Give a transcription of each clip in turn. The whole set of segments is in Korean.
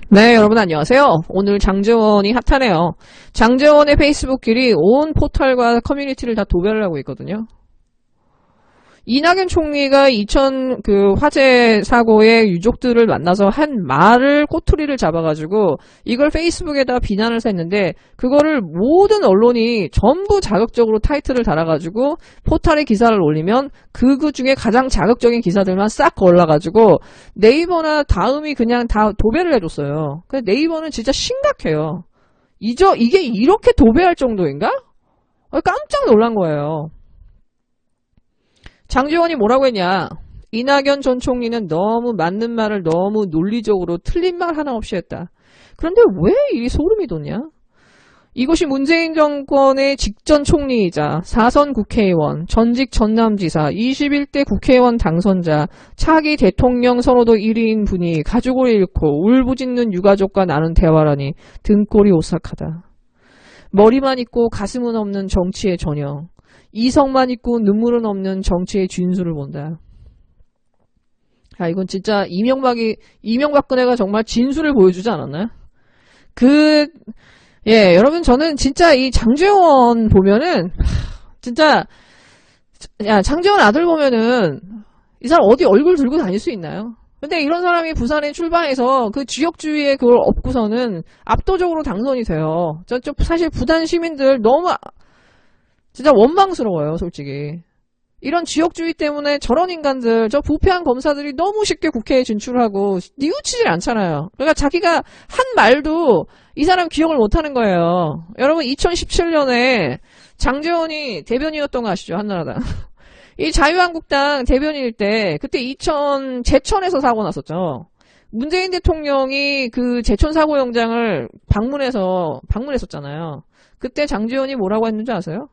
네, 여러분 안녕하세요. 오늘 장제원이 핫하네요. 장제원의 페이스북끼리 온 포털과 커뮤니티를 다 도배를 하고 있거든요. 이낙연 총리가 2000 화재 사고의 유족들을 만나서 한 말을 꼬투리를 잡아가지고 이걸 페이스북에다 비난을 했는데 그거를 모든 언론이 전부 자극적으로 타이틀을 달아가지고 포털에 기사를 올리면 그 중에 가장 자극적인 기사들만 싹 올라가지고 네이버나 다음이 그냥 다 도배를 해줬어요. 근데 네이버는 진짜 심각해요. 이게 이렇게 도배할 정도인가? 깜짝 놀란 거예요. 장제원이 뭐라고 했냐? 이낙연 전 총리는 너무 맞는 말을 너무 논리적으로 틀린 말 하나 없이 했다. 그런데 왜 이 소름이 돋냐? 이것이 문재인 정권의 직전 총리이자 4선 국회의원, 전직 전남지사, 21대 국회의원 당선자, 차기 대통령 선호도 1위인 분이 가족을 잃고 울부짖는 유가족과 나눈 대화라니 등골이 오싹하다. 머리만 있고 가슴은 없는 정치의 전형. 이성만 있고 눈물은 없는 정치의 진수를 본다. 이건 진짜 이명박근혜가 정말 진수를 보여주지 않았나요? 여러분 저는 진짜 이 장제원 보면은 진짜 장제원 아들 보면은 이 사람 어디 얼굴 들고 다닐 수 있나요? 근데 이런 사람이 부산에 출마해서 그 지역주의에 그걸 업고서는 압도적으로 당선이 돼요. 사실 부산 시민들 너무 진짜 원망스러워요, 솔직히. 이런 지역주의 때문에 저런 인간들, 저 부패한 검사들이 너무 쉽게 국회에 진출하고 뉘우치질 않잖아요. 그러니까 자기가 한 말도 이 사람 기억을 못하는 거예요. 여러분 2017년에 장제원이 대변인이었던 거 아시죠? 한나라당. 이 자유한국당 대변인일 때 그때 제천에서 사고 났었죠. 문재인 대통령이 그 제천 사고 영장을 방문했었잖아요. 그때 장제원이 뭐라고 했는지 아세요?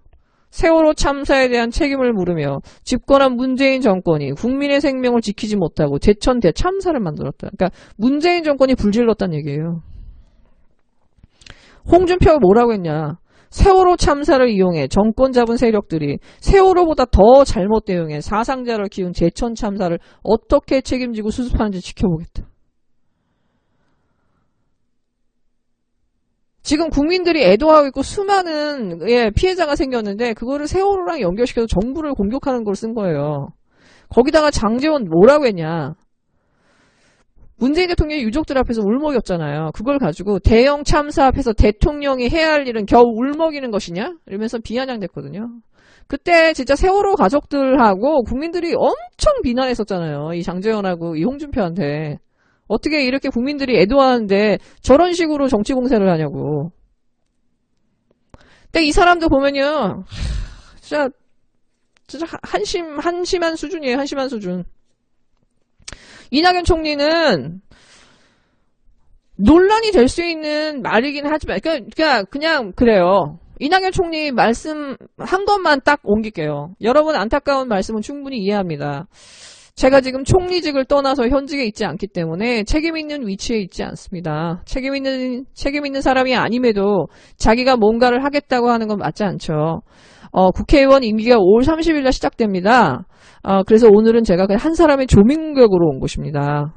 세월호 참사에 대한 책임을 물으며 집권한 문재인 정권이 국민의 생명을 지키지 못하고 제천 대참사를 만들었다. 그러니까 문재인 정권이 불질렀다는 얘기예요. 홍준표가 뭐라고 했냐. 세월호 참사를 이용해 정권 잡은 세력들이 세월호보다 더 잘못 대응해 사상자를 키운 제천 참사를 어떻게 책임지고 수습하는지 지켜보겠다. 지금 국민들이 애도하고 있고 수많은 피해자가 생겼는데 그거를 세월호랑 연결시켜서 정부를 공격하는 걸 쓴 거예요. 거기다가 장제원 뭐라고 했냐. 문재인 대통령이 유족들 앞에서 울먹였잖아요. 그걸 가지고 대형 참사 앞에서 대통령이 해야 할 일은 겨우 울먹이는 것이냐? 이러면서 비아냥댔거든요. 그때 진짜 세월호 가족들하고 국민들이 엄청 비난했었잖아요. 이 장제원하고 이 홍준표한테. 어떻게 이렇게 국민들이 애도하는데 저런 식으로 정치 공세를 하냐고. 근데 이 사람도 보면요. 진짜 한심한 수준이에요. 한심한 수준. 이낙연 총리는 논란이 될 수 있는 말이긴 하지만 그냥 그래요. 이낙연 총리 말씀 한 것만 딱 옮길게요. 여러분 안타까운 말씀은 충분히 이해합니다. 제가 지금 총리직을 떠나서 현직에 있지 않기 때문에 책임 있는 위치에 있지 않습니다. 책임 있는 사람이 아님에도 자기가 뭔가를 하겠다고 하는 건 맞지 않죠. 국회의원 임기가 5월 30일 날 시작됩니다. 그래서 오늘은 제가 그냥 한 사람의 조민격으로 온 것입니다.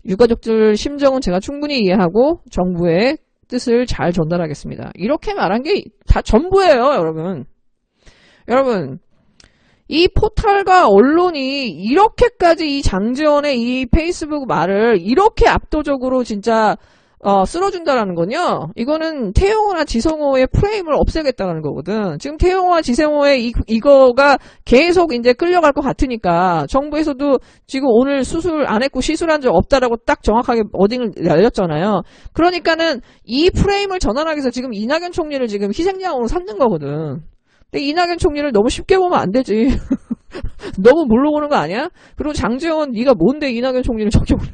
유가족들 심정은 제가 충분히 이해하고 정부의 뜻을 잘 전달하겠습니다. 이렇게 말한 게 다 전부예요, 여러분. 여러분. 이 포털과 언론이 이렇게까지 이 장제원의 이 페이스북 말을 이렇게 압도적으로 진짜 쓸어준다라는 건요. 이거는 태영호나 지성호의 프레임을 없애겠다는 거거든. 지금 태영호와 지성호의 이거가 계속 이제 끌려갈 것 같으니까 정부에서도 지금 오늘 수술 안 했고 시술한 적 없다라고 딱 정확하게 어딩을 날렸잖아요. 그러니까는 이 프레임을 전환하기 위해서 지금 이낙연 총리를 지금 희생양으로 삼는 거거든. 근데 이낙연 총리를 너무 쉽게 보면 안 되지. 너무 물러 보는 거 아니야? 그리고 장제원 네가 뭔데 이낙연 총리를 저격을 해.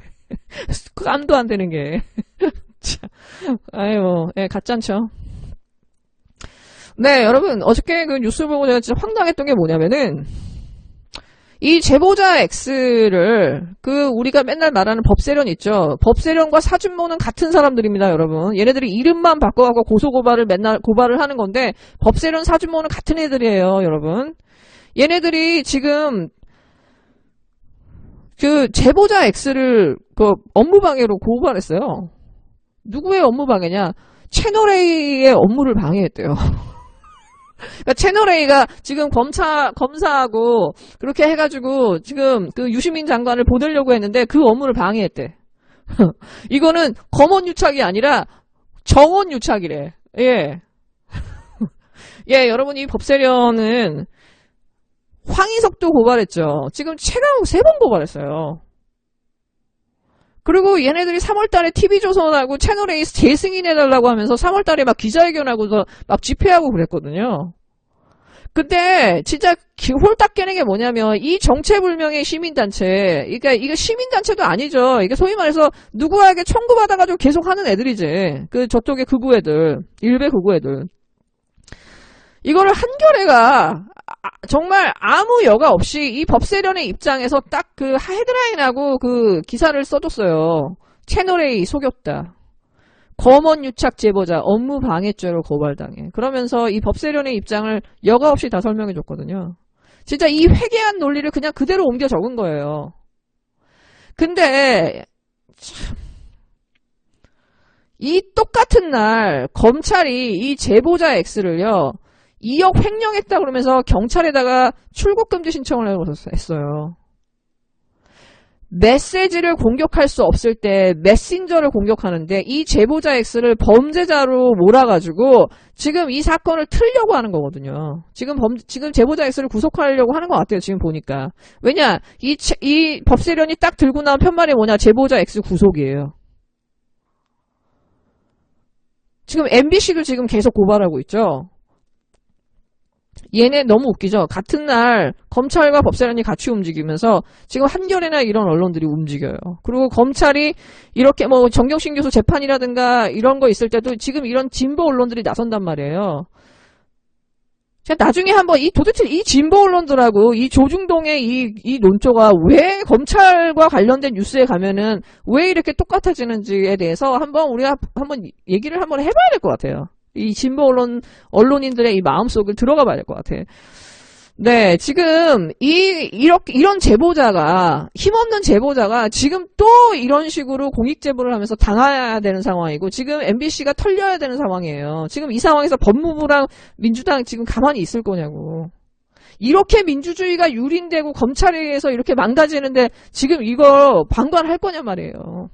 깜도 안 되는 게. 아유, 가짠쳐. 네, 여러분 어저께 그 뉴스 보고 제가 진짜 황당했던 게 뭐냐면은 이 제보자 X를 우리가 맨날 말하는 법세련 있죠. 법세련과 사준모는 같은 사람들입니다, 여러분. 얘네들이 이름만 바꿔갖고 고소고발을 맨날 고발을 하는 건데 법세련 사준모는 같은 애들이에요, 여러분. 얘네들이 지금 그 제보자 X를 그 업무방해로 고발했어요. 누구의 업무방해냐? 채널A의 업무를 방해했대요. 그러니까 채널A가 지금 검사하고 그렇게 해가지고 지금 그 유시민 장관을 보내려고 했는데 그 업무를 방해했대. 이거는 검언 유착이 아니라 정언 유착이래. 예. 예, 여러분 이 법세련은 황희석도 고발했죠. 지금 최강욱 3번 고발했어요. 그리고 얘네들이 3월달에 TV조선하고 채널A 재승인해달라고 하면서 3월달에 막 기자회견하고서 막 집회하고 그랬거든요. 근데 진짜 홀딱 깨는 게 뭐냐면 이 정체불명의 시민단체, 그러니까 이거 시민단체도 아니죠. 이게 소위 말해서 누구에게 청구받아가지고 계속 하는 애들이지. 그 저쪽에 극우 애들, 일베 극우 애들. 이거를 한겨레가 정말 아무 여과 없이 이 법세련의 입장에서 딱 그 헤드라인하고 그 기사를 써줬어요. 채널A 속였다. 검언 유착 제보자 업무 방해죄로 고발당해. 그러면서 이 법세련의 입장을 여과 없이 다 설명해줬거든요. 진짜 이 회개한 논리를 그냥 그대로 옮겨 적은 거예요. 근데 이 똑같은 날 검찰이 이 제보자 X를요 2억 횡령했다 그러면서 경찰에다가 출국 금지 신청을 했어요. 메시지를 공격할 수 없을 때 메신저를 공격하는데 이 제보자 X를 범죄자로 몰아가지고 지금 이 사건을 틀려고 하는 거거든요. 지금 제보자 X를 구속하려고 하는 것 같아요. 지금 보니까. 왜냐? 이 법세련이 딱 들고 나온 편말이 뭐냐? 제보자 X 구속이에요. 지금 MBC도 지금 계속 고발하고 있죠. 얘네 너무 웃기죠. 같은 날 검찰과 법세련이 같이 움직이면서 지금 한겨레나 이런 언론들이 움직여요. 그리고 검찰이 이렇게 뭐 정경심 교수 재판이라든가 이런 거 있을 때도 지금 이런 진보 언론들이 나선단 말이에요. 자, 나중에 한번 도대체 이 진보 언론들하고 이 조중동의 이 논조가 왜 검찰과 관련된 뉴스에 가면은 왜 이렇게 똑같아지는지에 대해서 우리가 한번 얘기를 한번 해봐야 될 것 같아요. 이 진보 언론인들의 이 마음속을 들어가 봐야 될 것 같아. 네, 지금 이런 제보자가 힘없는 제보자가 지금 또 이런 식으로 공익 제보를 하면서 당해야 되는 상황이고 지금 MBC가 털려야 되는 상황이에요. 지금 이 상황에서 법무부랑 민주당 지금 가만히 있을 거냐고. 이렇게 민주주의가 유린되고 검찰에 의해서 이렇게 망가지는데 지금 이거 방관할 거냐 말이에요.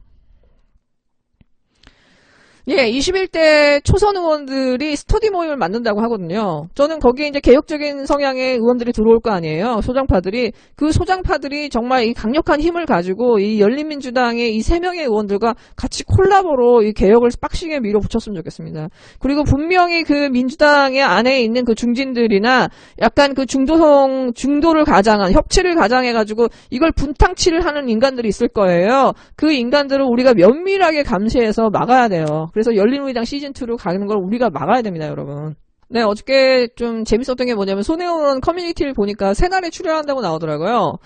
예, 21대 초선 의원들이 스터디 모임을 만든다고 하거든요. 저는 거기에 이제 개혁적인 성향의 의원들이 들어올 거 아니에요. 소장파들이. 그 소장파들이 정말 이 강력한 힘을 가지고 이 열린민주당의 이 3명의 의원들과 같이 콜라보로 이 개혁을 빡시게 밀어붙였으면 좋겠습니다. 그리고 분명히 그 민주당의 안에 있는 그 중진들이나 약간 그 중도를 가장한, 협치를 가장해가지고 이걸 분탕치를 하는 인간들이 있을 거예요. 그 인간들을 우리가 면밀하게 감시해서 막아야 돼요. 그래서 열린우리당 시즌2로 가는 걸 우리가 막아야 됩니다, 여러분. 네, 어저께 좀 재밌었던 게 뭐냐면, 손혜원 커뮤니티를 보니까 새날에 출연한다고 나오더라고요.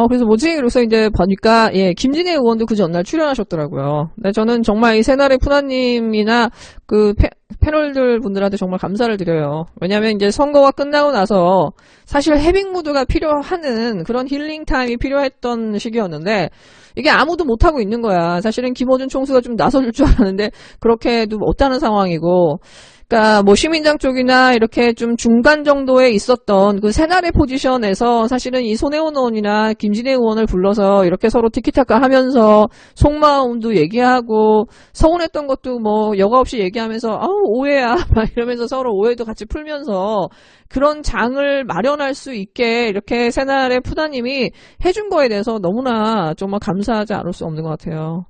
그래서 뭐지? 그래서 이제 보니까, 예, 김진애 의원도 그 전날 출연하셨더라고요. 네, 저는 정말 이 새날의 푸나님이나 그 패널들 분들한테 정말 감사를 드려요. 왜냐면 이제 선거가 끝나고 나서 사실 해빙무드가 필요하는 그런 힐링타임이 필요했던 시기였는데, 이게 아무도 못하고 있는 거야. 사실은 김어준 총수가 좀 나서줄 줄 알았는데 그렇게도 못하는 상황이고, 그러니까 뭐 시민당 쪽이나 이렇게 좀 중간 정도에 있었던 그 새날의 포지션에서 사실은 이 손혜원 의원이나 김진애 의원을 불러서 이렇게 서로 티키타카 하면서 속마음도 얘기하고 서운했던 것도 뭐 여과 없이 얘기하면서 아우 오해야 막 이러면서 서로 오해도 같이 풀면서 그런 장을 마련할 수 있게 이렇게 새날의 푸다님이 해준 거에 대해서 너무나 정말 감사하지 않을 수 없는 것 같아요.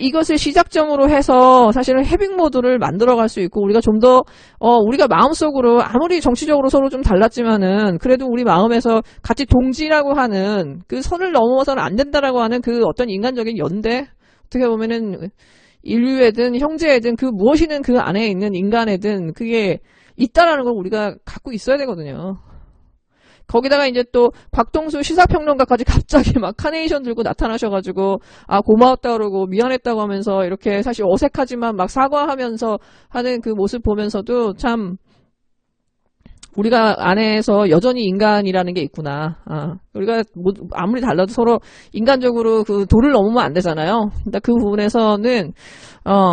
이것을 시작점으로 해서 사실은 해빙 모드를 만들어갈 수 있고 우리가 좀 더 우리가 마음속으로 아무리 정치적으로 서로 좀 달랐지만은 그래도 우리 마음에서 같이 동지라고 하는 그 선을 넘어서는 안 된다라고 하는 그 어떤 인간적인 연대, 어떻게 보면은 인류애든 형제애든 그 무엇이든 그 안에 있는 인간애든 그게 있다라는 걸 우리가 갖고 있어야 되거든요. 거기다가 이제 또 곽동수 시사평론가까지 갑자기 막 카네이션 들고 나타나셔가지고 아 고마웠다 그러고 미안했다고 하면서 이렇게 사실 어색하지만 막 사과하면서 하는 그 모습 보면서도 참 우리가 안에서 여전히 인간이라는 게 있구나. 우리가 아무리 달라도 서로 인간적으로 그 도를 넘으면 안 되잖아요. 근데 그 부분에서는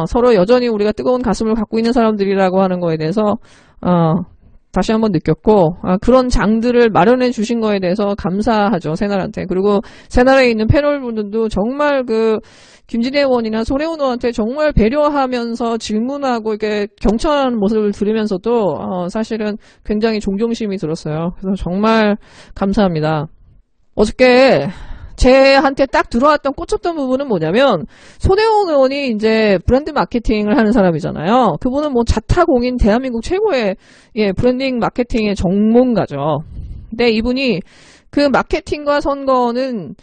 서로 여전히 우리가 뜨거운 가슴을 갖고 있는 사람들이라고 하는 거에 대해서 다시 한번 느꼈고, 그런 장들을 마련해 주신 거에 대해서 감사하죠, 새날한테. 그리고 새날에 있는 패널 분들도 정말 김진애 의원이나 손혜원 의원한테 정말 배려하면서 질문하고 이렇게 경청하는 모습을 들으면서도, 사실은 굉장히 존경심이 들었어요. 그래서 정말 감사합니다. 어저께, 제한테 딱 들어왔던 꽂혔던 부분은 뭐냐면 손혜원 의원이 이제 브랜드 마케팅을 하는 사람이잖아요. 그분은 뭐 자타공인 대한민국 최고의 브랜딩 마케팅의 전문가죠. 근데 이분이 그 마케팅과 선거는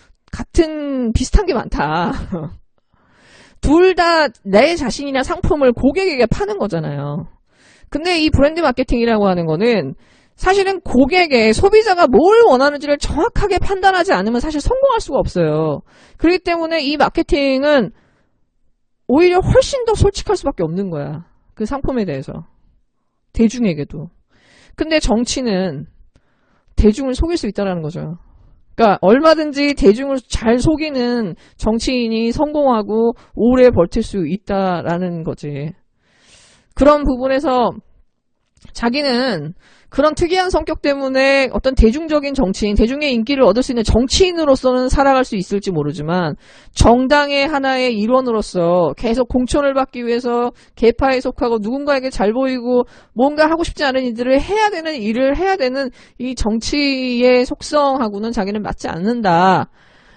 비슷한 게 많다. 둘 다 내 자신이나 상품을 고객에게 파는 거잖아요. 근데 이 브랜드 마케팅이라고 하는 거는 사실은 고객의 소비자가 뭘 원하는지를 정확하게 판단하지 않으면 사실 성공할 수가 없어요. 그렇기 때문에 이 마케팅은 오히려 훨씬 더 솔직할 수밖에 없는 거야. 그 상품에 대해서. 대중에게도. 근데 정치는 대중을 속일 수 있다는 거죠. 그러니까 얼마든지 대중을 잘 속이는 정치인이 성공하고 오래 버틸 수 있다라는 거지. 그런 부분에서 자기는 그런 특이한 성격 때문에 어떤 대중적인 정치인, 대중의 인기를 얻을 수 있는 정치인으로서는 살아갈 수 있을지 모르지만 정당의 하나의 일원으로서 계속 공천을 받기 위해서 계파에 속하고 누군가에게 잘 보이고 뭔가 하고 싶지 않은 일들을 해야 되는 일을 해야 되는 이 정치의 속성하고는 자기는 맞지 않는다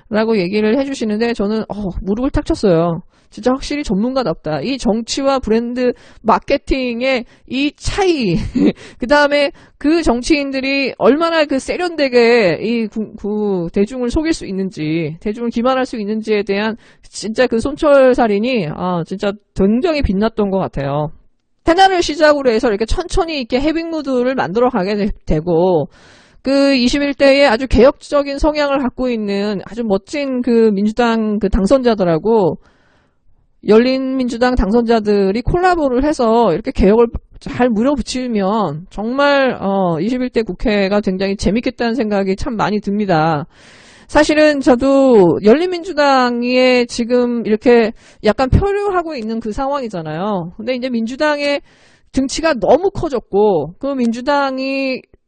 라고 얘기를 해주시는데 저는 무릎을 탁 쳤어요. 진짜 확실히 전문가답다. 이 정치와 브랜드 마케팅의 이 차이, 그 다음에 그 정치인들이 얼마나 세련되게 이 대중을 속일 수 있는지, 대중을 기만할 수 있는지에 대한 진짜 그 손철살인이 진짜 굉장히 빛났던 것 같아요. 새날을 시작으로 해서 이렇게 천천히 이렇게 해빙무드를 만들어 가게 되고, 그 21대에 아주 개혁적인 성향을 갖고 있는 아주 멋진 민주당 당선자들하고 열린민주당 당선자들이 콜라보를 해서 이렇게 개혁을 잘 물어붙이면 정말 21대 국회가 굉장히 재밌겠다는 생각이 참 많이 듭니다. 사실은 저도 열린민주당이 지금 이렇게 약간 표류하고 있는 그 상황이잖아요. 근데 이제 민주당의 등치가 너무 커졌고 그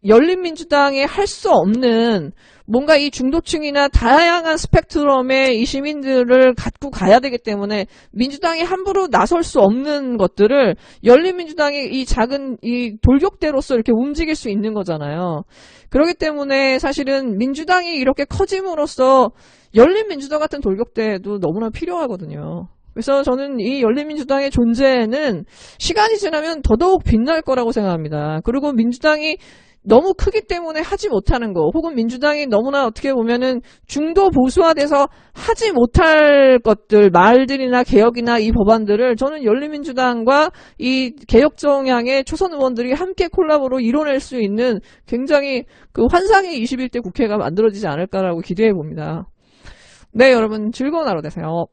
열린민주당이 할 수 없는 뭔가 이 중도층이나 다양한 스펙트럼의 이 시민들을 갖고 가야 되기 때문에 민주당이 함부로 나설 수 없는 것들을 열린민주당이 이 작은 이 돌격대로서 이렇게 움직일 수 있는 거잖아요. 그렇기 때문에 사실은 민주당이 이렇게 커짐으로써 열린민주당 같은 돌격대도 너무나 필요하거든요. 그래서 저는 이 열린민주당의 존재는 시간이 지나면 더더욱 빛날 거라고 생각합니다. 그리고 민주당이 너무 크기 때문에 하지 못하는 거, 혹은 민주당이 너무나 어떻게 보면은 중도 보수화돼서 하지 못할 것들, 말들이나 개혁이나 이 법안들을 저는 열린민주당과 이 개혁 정향의 초선 의원들이 함께 콜라보로 이뤄낼 수 있는 굉장히 환상의 21대 국회가 만들어지지 않을까라고 기대해 봅니다. 네, 여러분 즐거운 하루 되세요.